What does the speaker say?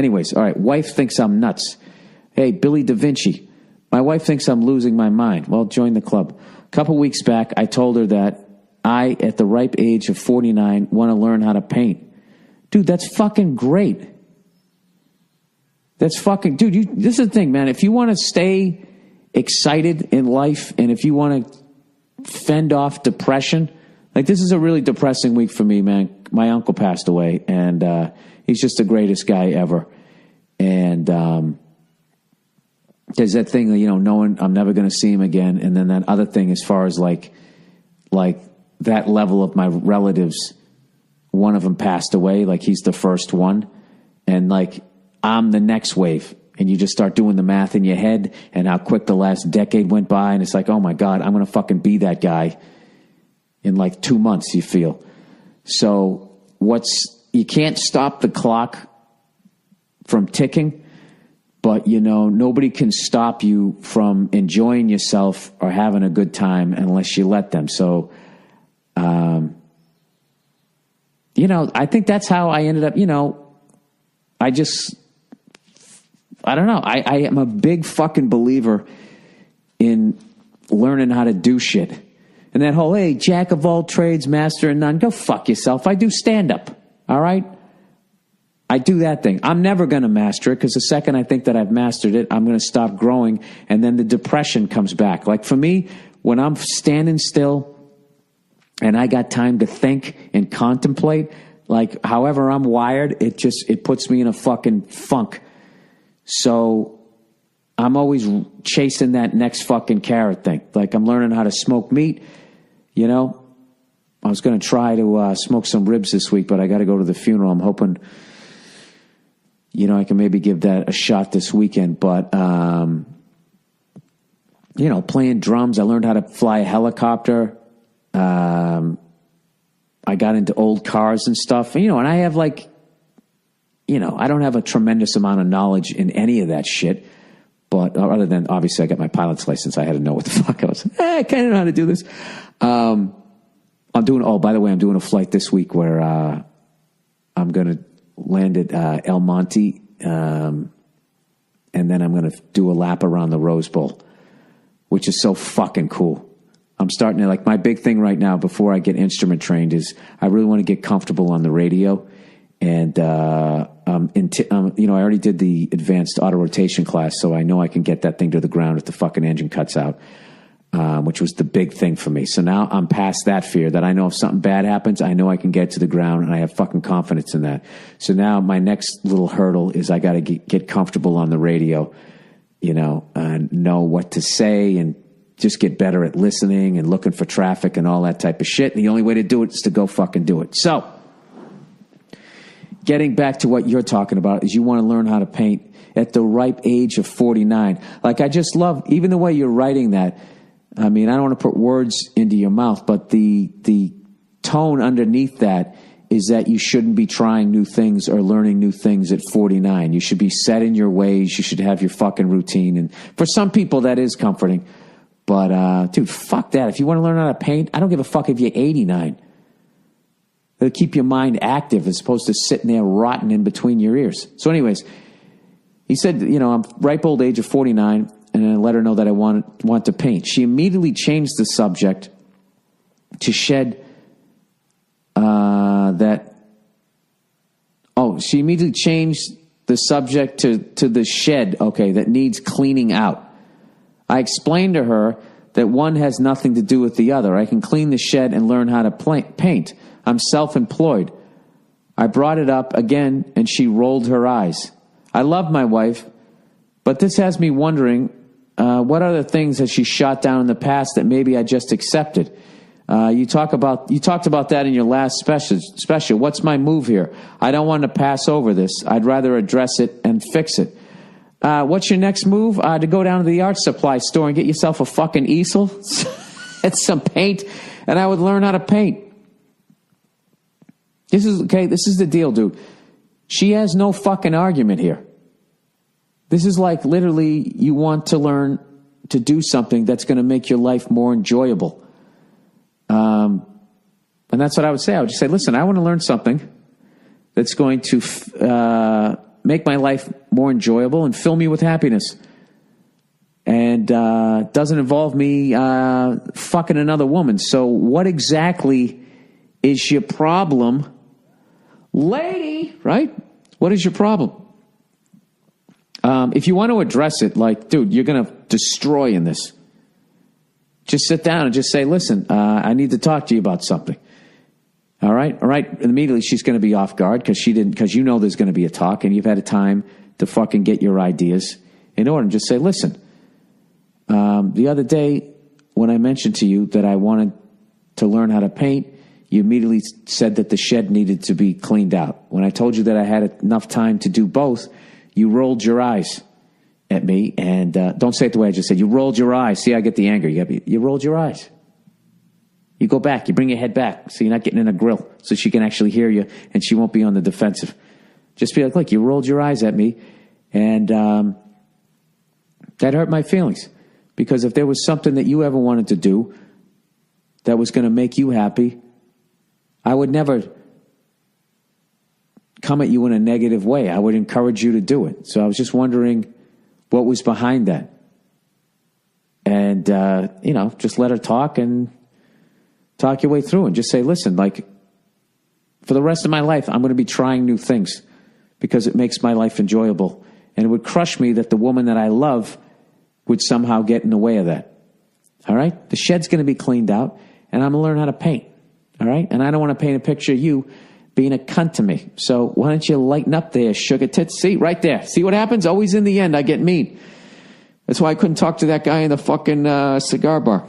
Anyways, all right, wife thinks I'm nuts. Hey, Billy Da Vinci, my wife thinks I'm losing my mind. Well, join the club. A couple weeks back, I told her that I, at the ripe age of 49, want to learn how to paint. Dude, that's fucking great. That's fucking... Dude, this is the thing, man. If you want to stay excited in life and if you want to fend off depression... Like, this is a really depressing week for me, man. My uncle passed away, and he's just the greatest guy ever. And there's that thing, knowing I'm never going to see him again. And then that other thing as far as, like that level of my relatives, one of them passed away, like he's the first one. And, like, I'm the next wave. And you just start doing the math in your head and how quick the last decade went by. And it's like, oh, my God, I'm going to fucking be that guy. In like 2 months, you feel. So you can't stop the clock from ticking, but, nobody can stop you from enjoying yourself or having a good time unless you let them. So, I think that's how I ended up, I don't know. I am a big fucking believer in learning how to do shit. And that whole, hey, jack of all trades, master of none, go fuck yourself. I do stand-up, all right? I do that thing. I'm never going to master it because the second I think that I've mastered it, I'm going to stop growing, and then the depression comes back. Like for me, when I'm standing still and I got time to think and contemplate, like however I'm wired, it puts me in a fucking funk. So I'm always chasing that next fucking carrot thing. Like I'm learning how to smoke meat. I was going to try to smoke some ribs this week, but I got to go to the funeral. I'm hoping, I can maybe give that a shot this weekend. But, playing drums, I learned how to fly a helicopter. I got into old cars and stuff. And I have I don't have a tremendous amount of knowledge in any of that shit. But other than, obviously, I got my pilot's license. I had to know what the fuck I was. I kind of know how to do this. By the way, I'm doing a flight this week where I'm going to land at El Monte, and then I'm going to do a lap around the Rose Bowl, which is so fucking cool. I'm starting to, my big thing right now before I get instrument trained is I really want to get comfortable on the radio. And, I already did the advanced auto rotation class, so I know I can get that thing to the ground if the fucking engine cuts out, which was the big thing for me. So now I'm past that fear that I know if something bad happens, I know I can get to the ground, and I have fucking confidence in that. So now my next little hurdle is I got to get comfortable on the radio, and know what to say and just get better at listening and looking for traffic and all that type of shit. And the only way to do it is to go fucking do it. So, getting back to what you're talking about is you want to learn how to paint at the ripe age of 49. Like, I just love, even the way you're writing that. I mean, I don't want to put words into your mouth, but the tone underneath that is that you shouldn't be trying new things or learning new things at 49. You should be set in your ways. You should have your fucking routine. And for some people, that is comforting. But, dude, fuck that. If you want to learn how to paint, I don't give a fuck if you're 89. It'll keep your mind active as opposed to sitting there rotting in between your ears. So anyways, he said, I'm ripe old age of 49, and I let her know that I want to paint. She immediately changed the subject to shed she immediately changed the subject to the shed, that needs cleaning out. I explained to her that one has nothing to do with the other. I can clean the shed and learn how to paint. I'm self-employed. I brought it up again, and she rolled her eyes. I love my wife, but this has me wondering, what other things has she shot down in the past that maybe I just accepted? You talked about that in your last special. What's my move here? I don't want to pass over this. I'd rather address it and fix it. What's your next move? To go down to the art supply store and get yourself a fucking easel and some paint, and I would learn how to paint. This is the deal, dude. She has no fucking argument here. This is like literally you want to learn to do something that's going to make your life more enjoyable. And that's what I would say. I would just say, listen, I want to learn something that's going to make my life more enjoyable and fill me with happiness. And doesn't involve me fucking another woman. So what exactly is your problem, lady? Right? What is your problem? If you want to address it, like, dude, you're going to destroy in this. Just sit down and just say, listen, I need to talk to you about something. All right? All right? And immediately she's going to be off guard because you know there's going to be a talk and you've had a time to fucking get your ideas in order and just say, listen, the other day when I mentioned to you that I wanted to learn how to paint, you immediately said that the shed needed to be cleaned out. When I told you that I had enough time to do both, you rolled your eyes at me, and don't say it the way I just said. You rolled your eyes. See, I get the anger. You rolled your eyes. You go back. You bring your head back so you're not getting in a grill so she can actually hear you and she won't be on the defensive. Just be like, look, you rolled your eyes at me, and that hurt my feelings. Because if there was something that you ever wanted to do that was going to make you happy, I would never come at you in a negative way. I would encourage you to do it. So I was just wondering what was behind that. And, just let her talk and talk your way through and just say, listen, like, for the rest of my life, I'm going to be trying new things because it makes my life enjoyable. And it would crush me that the woman that I love would somehow get in the way of that. All right? The shed's going to be cleaned out, and I'm going to learn how to paint. All right? And I don't want to paint a picture of you being a cunt to me. So why don't you lighten up there, sugar tits? See, right there. See what happens? Always in the end, I get mean. That's why I couldn't talk to that guy in the fucking cigar bar.